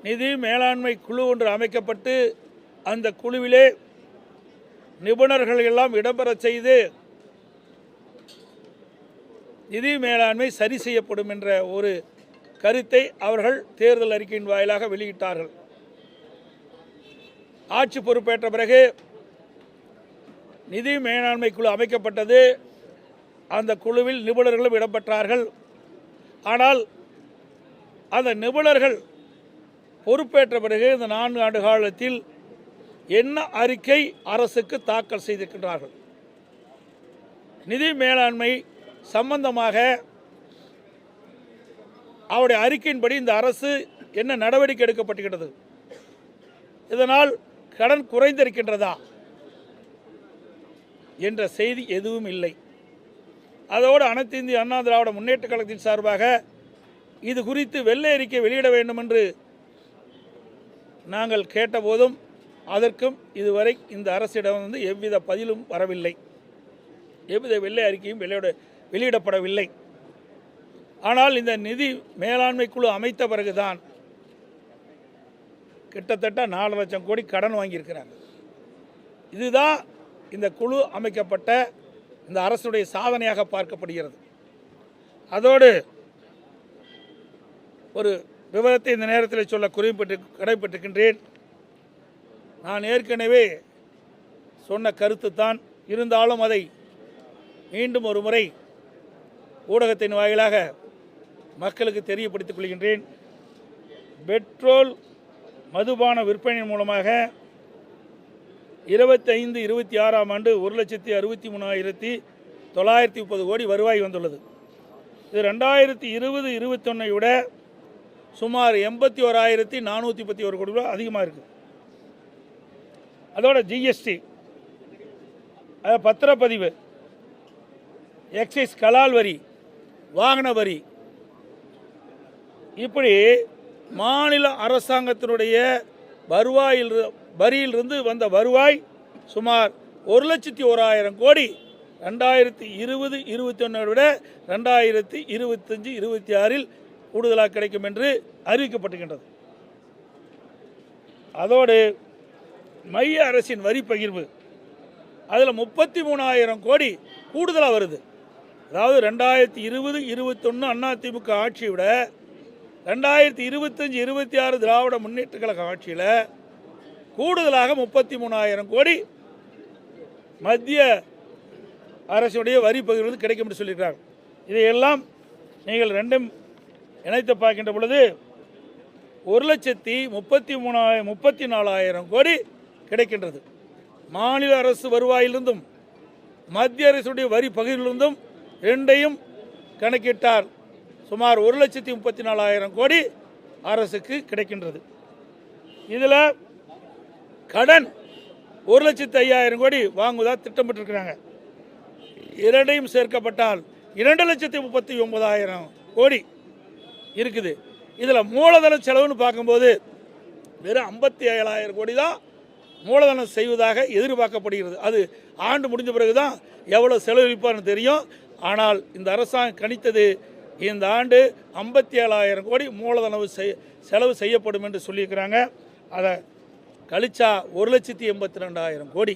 நிதி மேலாண்மை குழு ஒன்று அமைக்கப்பட்டு அந்த குழுவிலே நிபுணர்கள் எல்லாம் இடம்பெற செய்து நிதி மேலாண்மை சரி செய்யப்படும் என்ற ஒரு கருத்தை அவர்கள் தேர்தல் அறிக்கையின் வாயிலாக வெளியிட்டார்கள். ஆட்சி பொறுப்பேற்ற பிறகு நிதி மேலாண்மை குழு அமைக்கப்பட்டது. அந்த குழுவில் நிபுணர்களும் இடம்பெற்றார்கள். ஆனால் அந்த நிபுணர்கள் பொறுப்பேற்ற பிறகு இந்த 4 ஆண்டு காலத்தில் என்ன அறிக்கை அரசுக்கு தாக்கல் செய்திருக்கின்றார்கள்? நிதி மேலாண்மை சம்பந்தமாக அவருடைய அறிக்கையின்படி இந்த அரசு என்ன நடவடிக்கை எடுக்கப்பட்டுகிறது? இதனால் கடன் குறைந்திருக்கின்றதா என்ற செய்தி எதுவும் இல்லை. அதோடு அனைத்து இந்திய அண்ணா திராவிட முன்னேற்ற கழகத்தின் சார்பாக இது குறித்து வெள்ளை அறிக்கை வெளியிட வேண்டும் என்று நாங்கள் கேட்டபோதும் அதற்கும் இதுவரை இந்த அரசிடம் எவ்வித பதிலும் வரவில்லை. எவ்வித வெள்ளை அறிக்கையும் வெளியிடப்படவில்லை. ஆனால் இந்த நிதி மேலாண்மை குழு அமைத்த பிறகுதான் கிட்டத்தட்ட 4 லட்சம் கோடி கடன் வாங்கியிருக்கிறாங்க. இதுதான் இந்த குழு அமைக்கப்பட்ட இந்த அரசுடைய சாதனையாக பார்க்கப்படுகிறது. அதோடு ஒரு விவரத்தை இந்த நேரத்தில் சொல்ல கடைப்பட்டிருக்கின்றேன். நான் ஏற்கனவே சொன்ன கருத்து தான், இருந்தாலும் அதை மீண்டும் ஒரு முறை ஊடகத்தின் வாயிலாக மக்களுக்கு தெரியப்படுத்திக் கொள்கின்றேன். பெட்ரோல் மதுபான விற்பனை மூலமாக 25-26ஆம் ஆண்டு 1,63,930 கோடி வருவாய் வந்துள்ளது. இது 2020-21 விட சுமார் 81,411 கோடி ரூபாய் அதிகமாக இருக்குது. அதோட ஜிஎஸ்டி, பத்திரப்பதிவு, எக்ஸைஸ், கலால் வரி, வாகன வரி, இப்படி மாநில அரசாங்கத்தினுடைய வரியிலிருந்து வந்த வருவாய் சுமார் 1,01,000 கோடி 2020-21 விட 2025-26 கூடுதலாக கிடைக்கும் என்று அறிவிக்கப்பட்டிருக்கின்றது. அதோடு மைய அரசின் வரி பகிர்வு அதில் 33,000 கோடி கூடுதலாக வருது. அதாவது 2020-21 அதிமுக ஆட்சியை விட 2025-26 திராவிட முன்னேற்ற கழக ஆட்சியில் கூடுதலாக 33,000 கோடி மத்திய அரசுடைய வரி பகிர்வு கிடைக்கும் என்று சொல்லியிருக்கிறார்கள். இதையெல்லாம் நீங்கள் ரெண்டும் இணைத்து பார்க்கின்ற பொழுது 1,34,000 கோடி கிடைக்கின்றது. மாநில அரசு வருவாயிலிருந்தும் மத்திய அரசுடைய வரி பகிர்விலிருந்தும் ரெண்டையும் கணக்கிட்டார் சுமார் 1,34,000 கோடி அரசுக்கு கிடைக்கின்றது. இதில் கடன் 1,05,000 கோடி வாங்குவதாக திட்டமிட்டிருக்கிறாங்க. இரண்டையும் சேர்க்கப்பட்டால் 2,39,000 கோடி இருக்குது. இதில் மூலதன செலவுன்னு பார்க்கும்போது வெறும் 57,000 கோடி தான் மூலதனம் செய்வதாக எதிர்பார்க்கப்படுகிறது. அது ஆண்டு முடிஞ்ச பிறகு தான் எவ்வளோ செலவழிப்பார்னு தெரியும். ஆனால் இந்த அரசாங்கம் கணித்தது இந்த ஆண்டு 57,000 கோடி மூலதன செலவு செய்யப்படும் என்று சொல்லியிருக்கிறாங்க. அதை கழிச்சா 1,82,000 கோடி.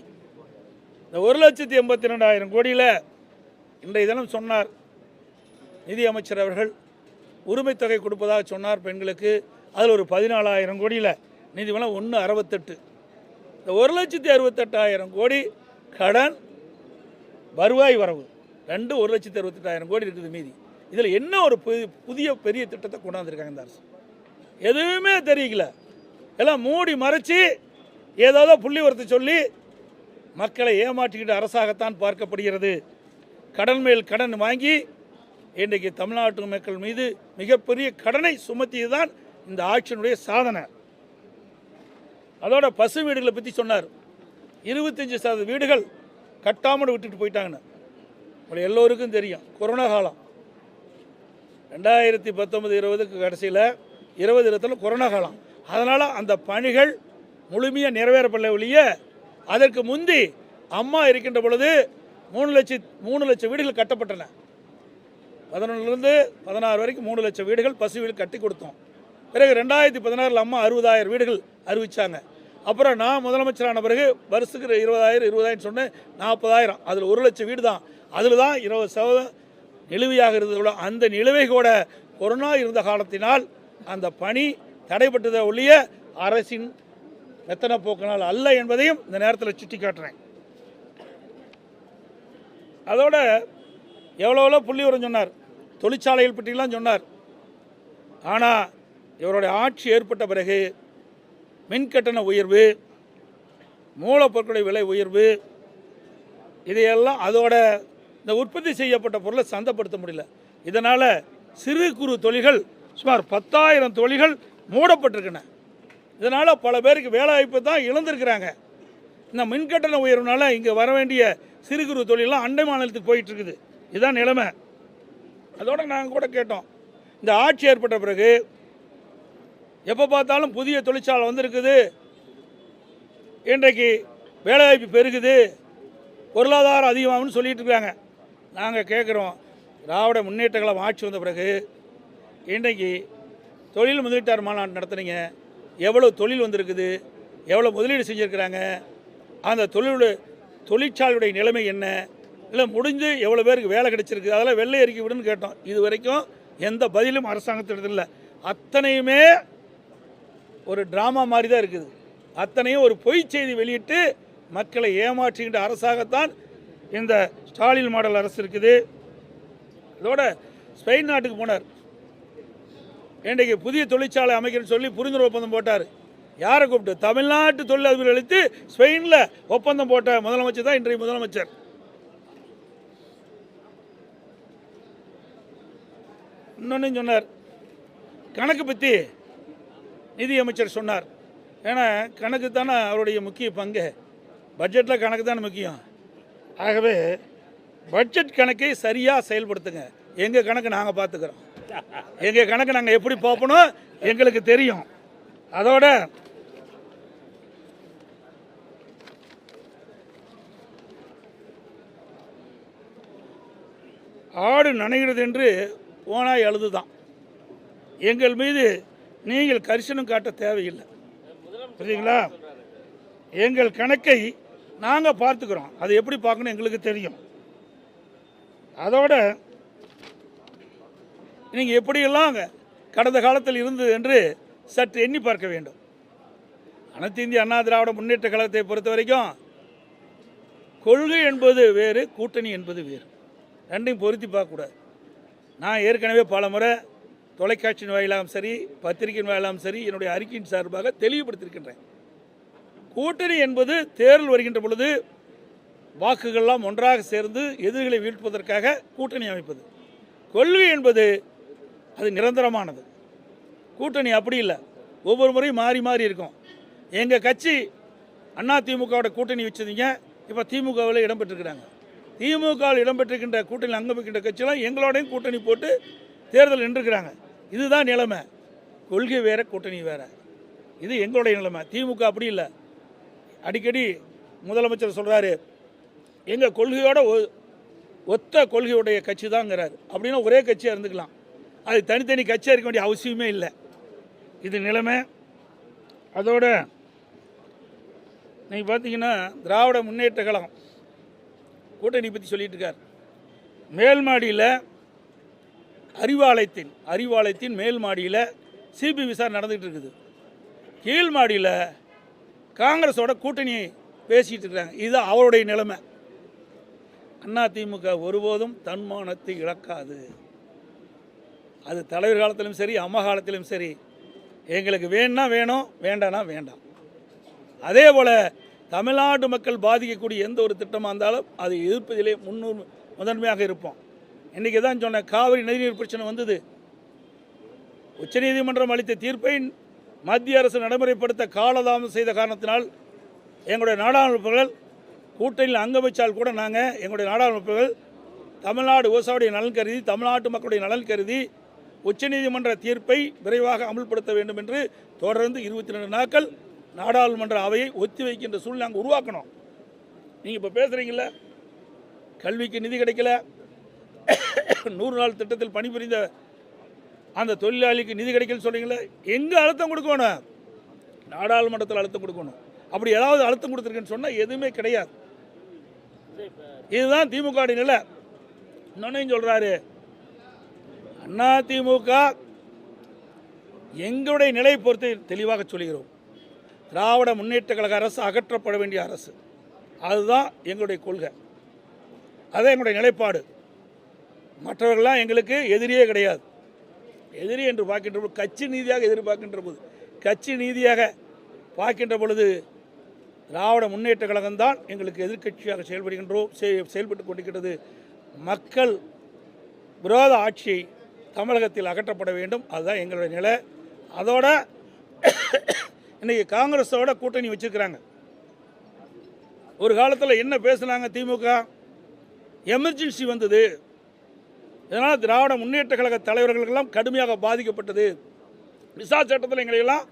இந்த 1,82,000 கோடியில் இன்றைய தினம் சொன்னார் நிதி அமைச்சர் அவர்கள், உரிமை தொகை கொடுப்பதாக சொன்னார் பெண்களுக்கு. அதில் ஒரு 14,000 கோடியில் நிதி வளம் 1,68. இந்த 1,68,000 கோடி கடன், வருவாய் வரவு ரெண்டு 1,68,000 கோடி இருக்குது மீதி. இதில் என்ன ஒரு புதிய பெரிய திட்டத்தை கொண்டாந்துருக்காங்க இந்த அரசு? எதுவுமே தெரியல. எல்லாம் மூடி மறைச்சி ஏதாவது புள்ளி வரத்து சொல்லி மக்களை ஏமாற்றிக்கிட்ட அரசாகத்தான் பார்க்கப்படுகிறது. கடன் மேல் கடன் வாங்கி இன்றைக்கு தமிழ்நாட்டு மக்கள் மீது மிகப்பெரிய கடனை சுமத்தியதுதான் இந்த ஆட்சியினுடைய சாதனை. அதோட பசு வீடுகளை பற்றி சொன்னார். 25% வீடுகள் கட்டாமல் விட்டுட்டு போயிட்டாங்கன்னு உங்களுக்கு எல்லோருக்கும் தெரியும். கொரோனா காலம் 2019-20 கடைசியில் 2020 கொரோனா காலம். அதனால் அந்த பணிகள் முழுமையாக நிறைவேறப்படல ஒழிய அதற்கு முந்தி அம்மா இருக்கின்ற பொழுது 3 லட்சம் வீடுகள் கட்டப்பட்டன. 11லிருந்து 16 வரைக்கும் 3 லட்சம் வீடுகள் பசு வீடு கட்டி கொடுத்தோம். பிறகு 2016 அம்மா 60,000 வீடுகள் அறிவித்தாங்க. அப்புறம் நான் முதலமைச்சரான பிறகு வருஷத்துக்கு 20,000 சொன்னேன், 40,000, அதில் 1,00,000 வீடு தான். அதில் தான் 20% நிலுவையாக இருந்தது. அந்த நிலுவை கூட கொரோனா இருந்த காலத்தினால் அந்த பணி தடைப்பட்டதை ஒழிய அரசின் எத்தனை போக்கினால் அல்ல என்பதையும் இந்த நேரத்தில் சுட்டி காட்டுறேன். அதோட எவ்வளோ புள்ளி வரும் சொன்னார், தொழிற்சாலைகள் பற்றிலாம் சொன்னார். ஆனால் இவருடைய ஆட்சி ஏற்பட்ட பிறகு மின்கட்டண உயர்வு, மூலப்பொருட்களுடைய விலை உயர்வு, இதையெல்லாம் அதோட இந்த உற்பத்தி செய்யப்பட்ட பொருளை சந்தைப்படுத்த முடியல. இதனால் சிறு குறு தொழில்கள் சுமார் 10,000 தொழில்கள் மூடப்பட்டிருக்கின்றன. இதனால் பல பேருக்கு வேலைவாய்ப்பு தான் இழந்திருக்கிறாங்க. இந்த மின்கட்டண உயர்வுனால இங்கே வர வேண்டிய சிறு குறு தொழிலெலாம் அண்டை மாநிலத்துக்கு போயிட்டு இருக்குது. இதுதான் நிலைமை. அதோட நாங்கள் கூட கேட்டோம், இந்த ஆட்சி ஏற்பட்ட பிறகு எப்போ பார்த்தாலும் புதிய தொழிற்சாலை வந்திருக்குது, இன்றைக்கு வேலைவாய்ப்பு பெருகுது, பொருளாதாரம் அதிகமாகும்னு சொல்லிட்டு இருக்காங்க. நாங்கள் கேட்குறோம், திராவிட முன்னேற்ற கழகம் ஆட்சி வந்த பிறகு இன்றைக்கு தொழில் முதலீட்டாளர் மாநாடு நடத்துனீங்க, எவ்வளோ தொழில் வந்திருக்குது, எவ்வளோ முதலீடு செஞ்சுருக்கிறாங்க, அந்த தொழிற்சாலையுடைய நிலைமை என்ன, இல்லை முடிஞ்சு எவ்வளோ பேருக்கு வேலை கிடைச்சிருக்கு, அதெல்லாம் வெள்ளை அறிக்கை விடுன்னு கேட்டோம். இது வரைக்கும் எந்த பதிலும் அரசாங்கத்திடத்தில் இல்லை. அத்தனையுமே ஒரு ட்ராமா மாதிரி தான் இருக்குது. அத்தனையும் ஒரு பொய் செய்தி வெளியிட்டு மக்களை ஏமாற்றுகின்ற அரசாகத்தான் இந்த ஸ்டாலின் மாடல் அரசு இருக்குது. இதோட ஸ்பெயின் நாட்டுக்கு போனார். இன்றைக்கு புதிய தொழிற்சாலை அமைக்கிறேன்னு சொல்லி புரிந்துணர்வு ஒப்பந்தம் போட்டார். யாரை கூப்பிட்டு? தமிழ்நாட்டு தொழிலதிபர்கள் அளித்து ஸ்பெயினில் ஒப்பந்தம் போட்ட முதலமைச்சர் தான் இன்றைய முதலமைச்சர். இன்னொன்று சொன்னார், கணக்கு பற்றி நிதியமைச்சர் சொன்னார். ஏன்னா கணக்கு தானே அவருடைய முக்கிய பங்கு, பட்ஜெட்டில் கணக்கு தானே முக்கியம். ஆகவே பட்ஜெட் கணக்கை சரியாக செயல்படுத்துங்க. எங்கள் கணக்கு நாங்கள் பார்த்துக்கிறோம், எங்கள் கணக்கு நாங்கள் எப்படி பார்ப்பணும் எங்களுக்கு தெரியும். அதோட ஆடு நனைகிறது என்று ஓனாய் அழுதுதான். எங்கள் மீது நீங்கள் கரிசனம் காட்ட தேவையில்லை, புரியுதுங்களா? எங்கள் கணக்கை நாங்கள் பார்த்துக்கிறோம், அது எப்படி பார்க்கணும் எங்களுக்கு தெரியும். அதோட நீங்கள் எப்படியெல்லாம் கடந்த காலத்தில் இருந்தது என்று சற்று எண்ணி பார்க்க வேண்டும். அனைத்து இந்திய அண்ணா திராவிட முன்னேற்ற கழகத்தை பொறுத்த வரைக்கும் கொள்கை என்பது வேறு, கூட்டணி என்பது வேறு. ரெண்டையும் பொருத்தி பார்க்கக்கூடாது. நான் ஏற்கனவே பல முறை தொலைக்காட்சியின் வாயிலாகவும் சரி, பத்திரிகையின் வாயிலாகவும் சரி, என்னுடைய அறிக்கையின் சார்பாக தெளிவுபடுத்தியிருக்கின்றேன். கூட்டணி என்பது தேர்தல் வருகின்ற பொழுது வாக்குகள்லாம் ஒன்றாக சேர்ந்து எதிரிகளை வீழ்ப்பதற்காக கூட்டணி அமைப்பது. கொள்கை என்பது அது நிரந்தரமானது. கூட்டணி அப்படி இல்லை, ஒவ்வொரு முறையும் மாறி மாறி இருக்கும். எங்கள் கட்சி அதிமுகவோட கூட்டணி வச்சதுங்க, இப்போ திமுகவில் இடம்பெற்றிருக்கிறாங்க. திமுகவில் இடம்பெற்றிருக்கின்ற கூட்டணி அங்கம் வைக்கின்ற கட்சியெல்லாம் எங்களோடையும் கூட்டணி போட்டு தேர்தல் நின்றுருக்கிறாங்க. இதுதான் நிலைமை. கொள்கை வேறு, கூட்டணி வேறு. இது எங்களுடைய நிலைமை. திமுக அப்படி இல்லை. அடிக்கடி முதலமைச்சர் சொல்கிறாரு, எங்கள் கொள்கையோட ஒத்த கொள்கையுடைய கட்சி தாங்கிறார். அப்படின்னா ஒரே கட்சியாக இருந்துக்கலாம், அது தனித்தனி கட்சியாக இருக்க வேண்டிய அவசியமே இல்லை. இது நிலைமை. அதோட நீங்கள் பார்த்தீங்கன்னா திராவிட முன்னேற்ற கழகம் கூட்டணி பற்றி சொல்லிட்டு இருக்கார். மேல் மாடியில் அறிவாலயத்தின் மேல் மாடியில் சிபி விசாரணை நடந்துகிட்டு இருக்குது. கீழ் மாடியில் காங்கிரஸோட கூட்டணியை பேசிகிட்டு இருக்கிறாங்க. இதுதான் அவருடைய நிலைமை. அதிமுக ஒருபோதும் தன்மானத்தை இழக்காது. அது தலைவர் காலத்திலும் சரி, அம்மா காலத்திலும் சரி, எங்களுக்கு வேணும்னா வேணும், வேண்டாம்னா வேண்டாம். அதே போல் தமிழ்நாட்டு மக்கள் பாதிக்கக்கூடிய எந்த ஒரு திட்டமாக இருந்தாலும் அதை எதிர்ப்பதிலே முதன்மையாக இருப்போம். இன்றைக்கி தான் சொன்ன காவிரி நதிநீர் பிரச்சனை வந்தது. உச்சநீதிமன்றம் அளித்த தீர்ப்பை மத்திய அரசு நடைமுறைப்படுத்த காலதாமதம் செய்த காரணத்தினால் எங்களுடைய நாடாளுமன்றங்கள் கூட்டணியில் அங்கம் வச்சால் கூட நாங்கள் எங்களுடைய நாடாளுமன்றங்கள் தமிழ்நாடு விவசாயிகளுடைய நலன் கருதி, தமிழ்நாட்டு மக்களுடைய நலன் கருதி உச்சநீதிமன்ற தீர்ப்பை விரைவாக அமல்படுத்த வேண்டும் என்று தொடர்ந்து 22 நாட்கள் நாடாளுமன்ற அவையை ஒத்தி வைக்கின்ற சூழ்நிலை நாங்கள் உருவாக்கணும். நீங்கள் இப்போ பேசுகிறீங்கள, கல்விக்கு நிதி கிடைக்கல, 100 நாள் திட்டத்தில் பணிபுரிந்த அந்த தொழிலாளிக்கு நிதி கிடைக்கலன்னு சொல்கிறீங்களே, எங்கே அழுத்தம் கொடுக்கணும்? நாடாளுமன்றத்தில் அழுத்தம் கொடுக்கணும். அப்படி ஏதாவது அழுத்தம் கொடுத்துருக்குன்னு சொன்னால் எதுவுமே கிடையாது. இதுதான் திமுக நிலை. இன்னொன்னையும் சொல்கிறாரு, அண்ணா திமுக எங்களுடைய நிலை பொறுத்து தெளிவாக சொல்கிறோம். திராவிட முன்னேற்ற கழக அரசு அகற்றப்பட வேண்டிய அரசு. அதுதான் எங்களுடைய கொள்கை, அதுதான் எங்களுடைய நிலைப்பாடு. மற்றவர்கள்லாம் எங்களுக்கு எதிரியே கிடையாது. எதிரி என்று பார்க்கின்ற போது, கட்சி நீதியாக எதிர்பார்க்கின்ற போது, கட்சி நீதியாக பார்க்கின்ற பொழுது திராவிட முன்னேற்ற கழகம்தான் எங்களுக்கு எதிர்க்கட்சியாக செயல்பட்டு கொண்டிருக்கிறது. மக்கள் விரோத ஆட்சியை தமிழகத்தில் அகற்றப்பட வேண்டும். அதுதான் எங்களுடைய நிலை. அதோட இன்றைக்கி காங்கிரஸோட கூட்டணி வச்சிருக்கிறாங்க. ஒரு காலத்தில் என்ன பேசுனாங்க திமுக? எமர்ஜென்சி வந்தது, இதனால் திராவிட முன்னேற்ற கழக தலைவர்களுக்கெல்லாம் கடுமையாக பாதிக்கப்பட்டது, விசா சட்டத்தில் எங்களையெல்லாம்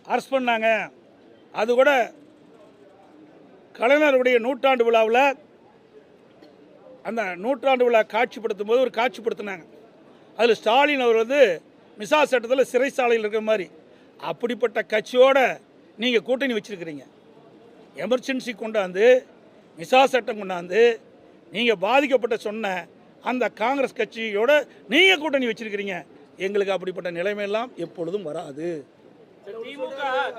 அரெஸ்ட் பண்ணாங்க. அது கூட கலைஞருடைய நூற்றாண்டு விழாவில் அந்த நூற்றாண்டு விழா காட்சிப்படுத்தும் போது ஒரு காட்சிப்படுத்தினாங்க. அதில் ஸ்டாலின் அவர் மிசா சட்டத்தில் சிறைச்சாலையில் இருக்கிற மாதிரி. அப்படிப்பட்ட கட்சியோட நீங்கள் கூட்டணி வச்சுருக்கிறீங்க. எமர்ஜென்சி கொண்டாந்து மிசா சட்டம் கொண்டாந்து நீங்கள் பாதிக்கப்பட்ட சொன்ன அந்த காங்கிரஸ் கட்சியோட நீங்கள் கூட்டணி வச்சிருக்கிறீங்க. எங்களுக்கு அப்படிப்பட்ட நிலைமையெல்லாம் எப்பொழுதும் வராது.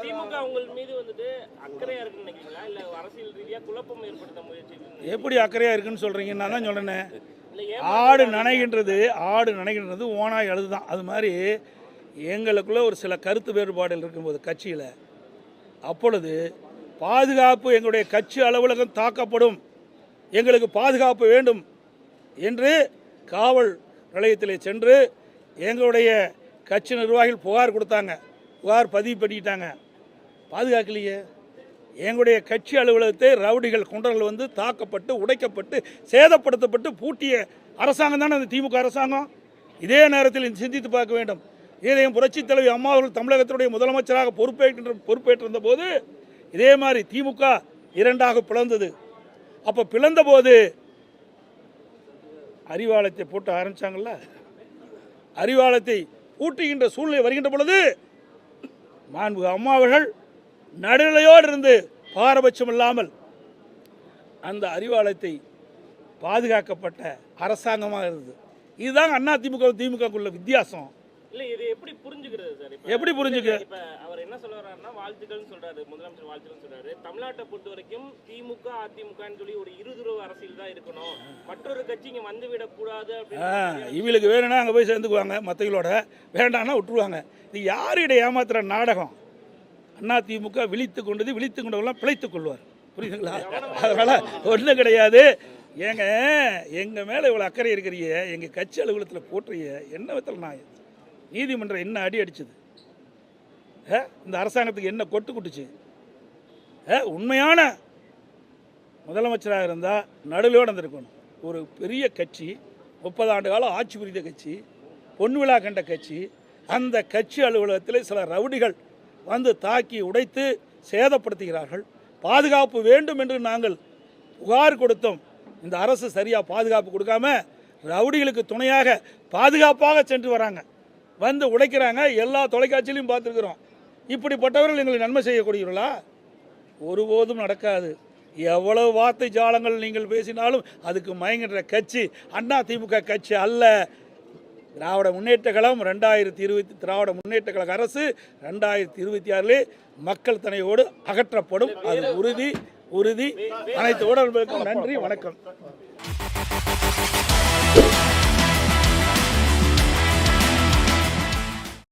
திமுக உங்கள் மீது அக்கறையா இருக்குன்னு நினைக்கிறீங்களா, இல்ல அரசியல் ரீதியா குழப்பம் ஏற்படுத்த முயற்சி? எப்படி அக்கறையா இருக்குன்னு சொல்றீங்க? நான் தான் சொல்றேன், ஆடு நனைகின்றது ஓனாய் அழுதுதான். அது மாதிரி எங்களுக்குள்ள ஒரு சில கருத்து வேறுபாடுகள் இருக்கும்போது கட்சியில், அப்பொழுது பாதுகாப்பு, எங்களுடைய கட்சி அலுவலகம் தாக்கப்படும், எங்களுக்கு பாதுகாப்பு வேண்டும் என்று காவல் நிலையத்தில் சென்று எங்களுடைய கட்சி நிர்வாகிகள் புகார் கொடுத்தாங்க. புகார் பதிவு பண்ணிட்டாங்க. பாதுகாக்கலையே. எங்களுடைய கட்சி அலுவலகத்தை ரவுடிகள் குண்டர்கள் தாக்கப்பட்டு உடைக்கப்பட்டு சேதப்படுத்தப்பட்டு பூட்டிய அரசாங்கம் தானே அந்த திமுக அரசாங்கம். இதே நேரத்தில் சிந்தித்து பார்க்க வேண்டும். இதையும் புரட்சித் தலைவி அம்மா அவர்கள் தமிழகத்தினுடைய முதலமைச்சராக பொறுப்பேற்றிருந்த போது இதே மாதிரி திமுக இரண்டாக பிளந்தது. அப்போ பிளந்த போது அறிவாலயத்தை போட்டு ஆரம்பிச்சாங்கல்ல, அறிவாலயத்தை பூட்டுகின்ற சூழ்நிலை வருகின்ற பொழுது மாண்புமிகு அம்மா அவர்கள் நடுநிலையோடு இருந்து பாரபட்சம் இல்லாமல் அந்த அறிவாலயத்தை பாதுகாக்கப்பட்ட அரசாங்கமாக இருந்தது. இதுதான் அண்ணா திமுகவுக்குள்ள வித்தியாசம். இல்ல, இது எப்படி புரிஞ்சுக்கிறது சார்? எப்படி புரிஞ்சுக்க? இப்ப அவர் என்ன சொல்ல வர்றாருன்னா, வாழ்த்துக்கள்னு சொல்றாரு, முதலமைச்சர் வாழ்த்துக்கள்னு சொல்றாரு. தமிழ்நாட்டை பொறுத்த வரைக்கும் திமுக அதிமுகன்னு சொல்லி ஒரு இருதுருவ அரசியல் தான் இருக்கணும், மற்றொரு கட்சி இங்க வந்து விடக்கூடாது அப்படின்னு. இவங்களுக்கு வேணும்னா அங்கே போய் சேர்ந்துக்குவாங்க, மற்றவங்களோட வேண்டாம்னா விட்டுருவாங்க. இது யாருடைய ஏமாத்துற நாடகம்? அண்ணா திமுக விழித்து கொண்டவெல்லாம் பிழைத்துக் கொள்வார். புரியுதுங்களா? அதனால ஒன்றும் கிடையாது. எங்கள் மேலே இவ்வளோ அக்கறை இருக்கிறீங்க, எங்கள் கட்சி அலுவலகத்தில் போட்டுறீங்க, என்ன விதத்தில் நான் நீதிமன்றம் என்ன அடி அடிச்சது? இந்த அரசாங்கத்துக்கு என்ன கொட்டு குட்டுச்சு? உண்மையான முதலமைச்சராக இருந்தால் நடுவிலோடு வந்திருக்கணும். ஒரு பெரிய கட்சி, 30 ஆண்டு காலம் ஆட்சி புரிந்த கட்சி, பொன் விழா கண்ட கட்சி, அந்த கட்சி அலுவலகத்தில் சில ரவுடிகள் தாக்கி உடைத்து சேதப்படுத்துகிறார்கள். பாதுகாப்பு வேண்டும் என்று நாங்கள் புகார் கொடுத்தோம். இந்த அரசு சரியாக பாதுகாப்பு கொடுக்காம ரவுடிகளுக்கு துணையாக பாதுகாப்பாக சென்று வராங்க, உடைக்கிறாங்க. எல்லா தொலைக்காட்சியிலையும் பார்த்துருக்குறோம். இப்படிப்பட்டவர்கள் எங்களுக்கு நன்மை செய்யக்கூடியவர்களா? ஒருபோதும் நடக்காது. எவ்வளவு வார்த்தை ஜாலங்கள் நீங்கள் பேசினாலும் அதுக்கு மயங்குகிற கட்சி அண்ணா திமுக கட்சி அல்ல. திராவிட முன்னேற்ற கழகம் 2020 திராவிட முன்னேற்ற கழக அரசு 2026 மக்கள் தனையோடு அகற்றப்படும். அது உறுதி. அனைத்து ஊடகங்களுக்கும் நன்றி, வணக்கம்.